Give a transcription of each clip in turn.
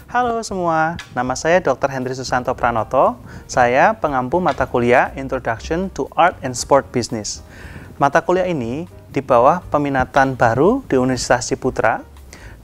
Halo semua, nama saya Dr. Hendry Susanto Pranoto. Saya pengampu mata kuliah Introduction to Art and Sport Business. Mata kuliah ini di bawah peminatan baru di Universitas Ciputra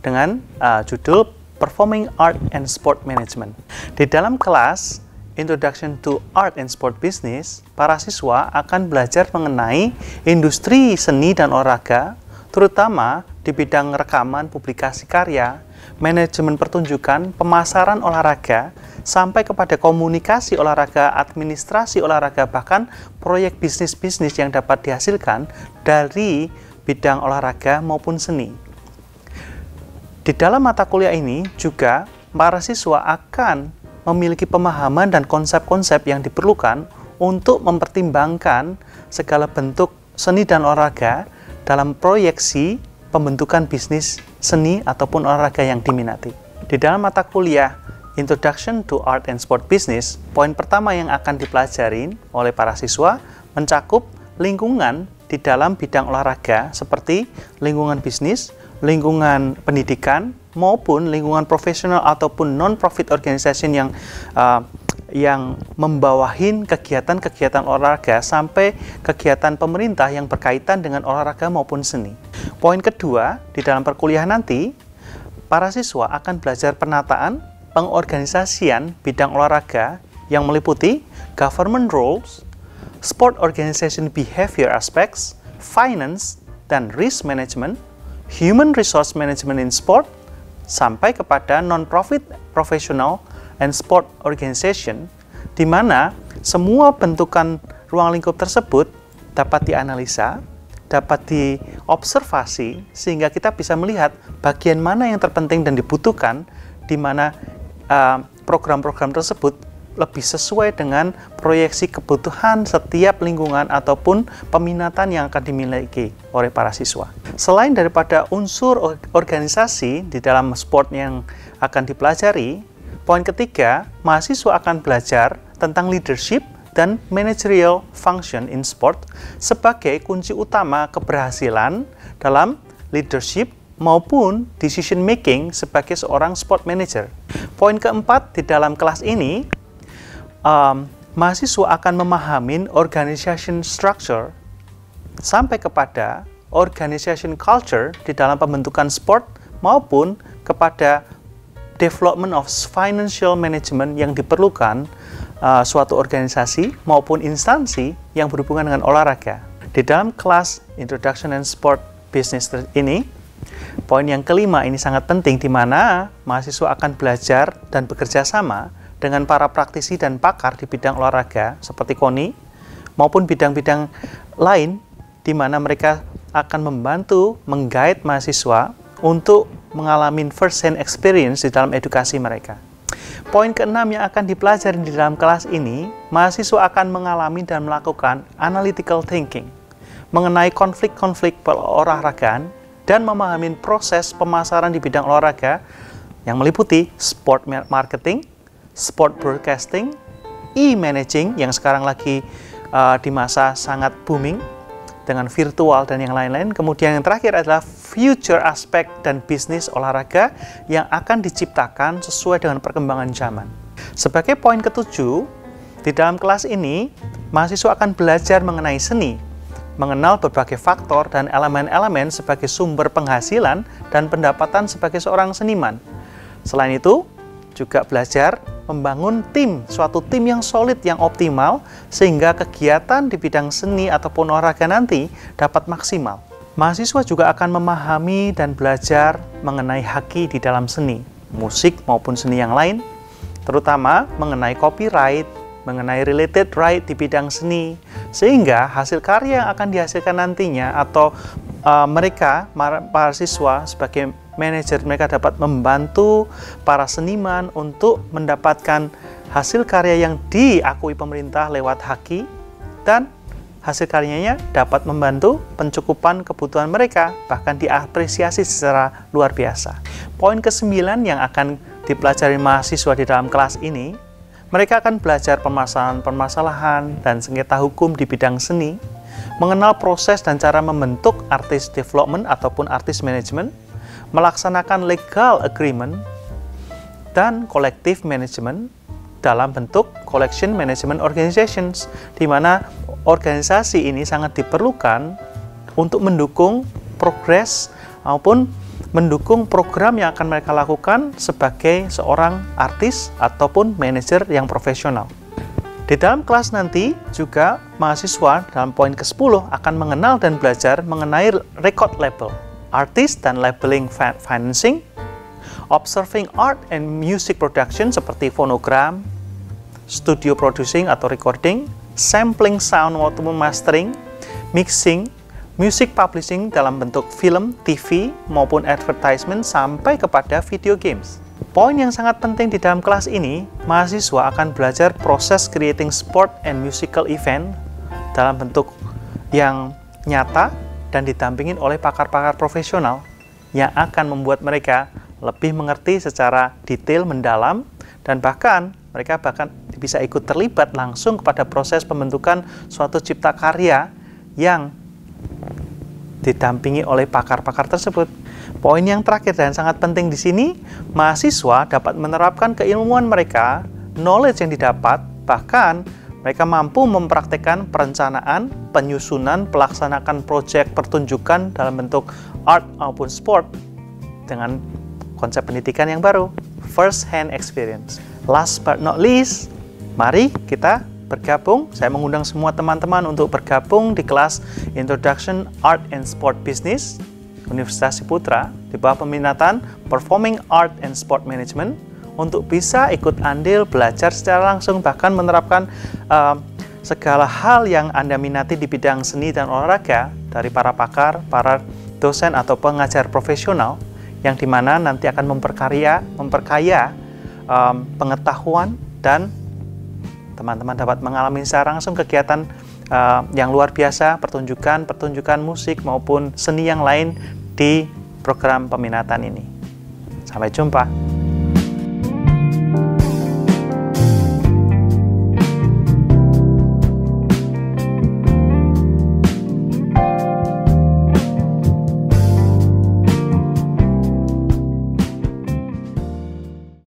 dengan judul Performing Art and Sport Management. Di dalam kelas Introduction to Art and Sport Business, para siswa akan belajar mengenai industri seni dan olahraga, terutama di bidang rekaman, publikasi karya, manajemen pertunjukan, pemasaran olahraga, sampai kepada komunikasi olahraga, administrasi olahraga, bahkan proyek bisnis-bisnis yang dapat dihasilkan dari bidang olahraga maupun seni. Di dalam mata kuliah ini juga para siswa akan memiliki pemahaman dan konsep-konsep yang diperlukan untuk mempertimbangkan segala bentuk seni dan olahraga dalam proyeksi pembentukan bisnis seni ataupun olahraga yang diminati. Di dalam mata kuliah Introduction to Art and Sport Business, poin pertama yang akan dipelajari oleh para siswa mencakup lingkungan di dalam bidang olahraga seperti lingkungan bisnis, lingkungan pendidikan, maupun lingkungan profesional ataupun non-profit organization yang membawahi kegiatan-kegiatan olahraga sampai kegiatan pemerintah yang berkaitan dengan olahraga maupun seni. Poin kedua, di dalam perkuliahan nanti, para siswa akan belajar penataan, pengorganisasian bidang olahraga yang meliputi government roles, sport organization behavior aspects, finance dan risk management, human resource management in sport, sampai kepada non-profit, professional, and sport organization, di mana semua bentukan ruang lingkup tersebut dapat dianalisa, dapat diobservasi, sehingga kita bisa melihat bagian mana yang terpenting dan dibutuhkan, di mana program-program tersebut lebih sesuai dengan proyeksi kebutuhan setiap lingkungan ataupun peminatan yang akan dimiliki oleh para siswa. Selain daripada unsur organisasi di dalam sport yang akan dipelajari, poin ketiga, mahasiswa akan belajar tentang leadership dan managerial function in sport sebagai kunci utama keberhasilan dalam leadership maupun decision making sebagai seorang sport manager. Poin keempat, di dalam kelas ini, mahasiswa akan memahami organization structure sampai kepada organization culture di dalam pembentukan sport maupun kepada development of financial management yang diperlukan suatu organisasi maupun instansi yang berhubungan dengan olahraga. Di dalam kelas Introduction and Sport Business ini, poin yang kelima ini sangat penting, di mana mahasiswa akan belajar dan bekerja sama dengan para praktisi dan pakar di bidang olahraga seperti KONI maupun bidang-bidang lain, di mana mereka akan membantu meng-guide mahasiswa untuk mengalami first-hand experience di dalam edukasi mereka. Poin keenam yang akan dipelajari di dalam kelas ini, mahasiswa akan mengalami dan melakukan analytical thinking mengenai konflik-konflik perolahragaan dan memahami proses pemasaran di bidang olahraga yang meliputi sport marketing, sport broadcasting, e-managing yang sekarang lagi di masa sangat booming dengan virtual dan yang lain-lain. Kemudian yang terakhir adalah future aspect dan bisnis olahraga yang akan diciptakan sesuai dengan perkembangan zaman. Sebagai poin ketujuh, di dalam kelas ini, mahasiswa akan belajar mengenai seni, mengenal berbagai faktor dan elemen-elemen sebagai sumber penghasilan dan pendapatan sebagai seorang seniman. Selain itu, juga belajar membangun suatu tim yang solid, yang optimal, sehingga kegiatan di bidang seni ataupun olahraga nanti dapat maksimal. Mahasiswa juga akan memahami dan belajar mengenai haki di dalam seni, musik maupun seni yang lain, terutama mengenai copyright, mengenai related right di bidang seni, sehingga hasil karya yang akan dihasilkan nantinya atau para siswa sebagai manajer, mereka dapat membantu para seniman untuk mendapatkan hasil karya yang diakui pemerintah lewat haki, dan hasil karyanya dapat membantu pencukupan kebutuhan mereka, bahkan diapresiasi secara luar biasa. Poin ke-9 yang akan dipelajari mahasiswa di dalam kelas ini, mereka akan belajar permasalahan dan sengketa hukum di bidang seni, mengenal proses dan cara membentuk artist development ataupun artist management, melaksanakan legal agreement, dan collective management dalam bentuk collection management organizations, di mana organisasi ini sangat diperlukan untuk mendukung progres maupun mendukung program yang akan mereka lakukan sebagai seorang artis ataupun manajer yang profesional. Di dalam kelas nanti juga mahasiswa dalam poin ke-10 akan mengenal dan belajar mengenai record label, artist dan labeling financing, observing art and music production seperti fonogram, studio producing atau recording, sampling sound maupun mastering, mixing, music publishing dalam bentuk film, TV, maupun advertisement sampai kepada video games. Poin yang sangat penting di dalam kelas ini, mahasiswa akan belajar proses creating sport and musical event dalam bentuk yang nyata dan didampingin oleh pakar-pakar profesional yang akan membuat mereka lebih mengerti secara detail mendalam dan bahkan mereka bisa ikut terlibat langsung kepada proses pembentukan suatu cipta karya yang didampingi oleh pakar-pakar tersebut. Poin yang terakhir dan sangat penting di sini, mahasiswa dapat menerapkan keilmuan mereka, knowledge yang didapat, bahkan mereka mampu mempraktekkan perencanaan, penyusunan, pelaksanaan proyek pertunjukan dalam bentuk art maupun sport dengan konsep pendidikan yang baru, first hand experience. Last but not least, mari kita bergabung. Saya mengundang semua teman-teman untuk bergabung di kelas Introduction Art and Sport Business Universitas Ciputra di bawah peminatan Performing Art and Sport Management untuk bisa ikut andil belajar secara langsung, bahkan menerapkan segala hal yang Anda minati di bidang seni dan olahraga dari para pakar, para dosen atau pengajar profesional yang dimana nanti akan memperkaya pengetahuan dan teman-teman dapat mengalami secara langsung kegiatan yang luar biasa, pertunjukan musik maupun seni yang lain di program peminatan ini. Sampai jumpa.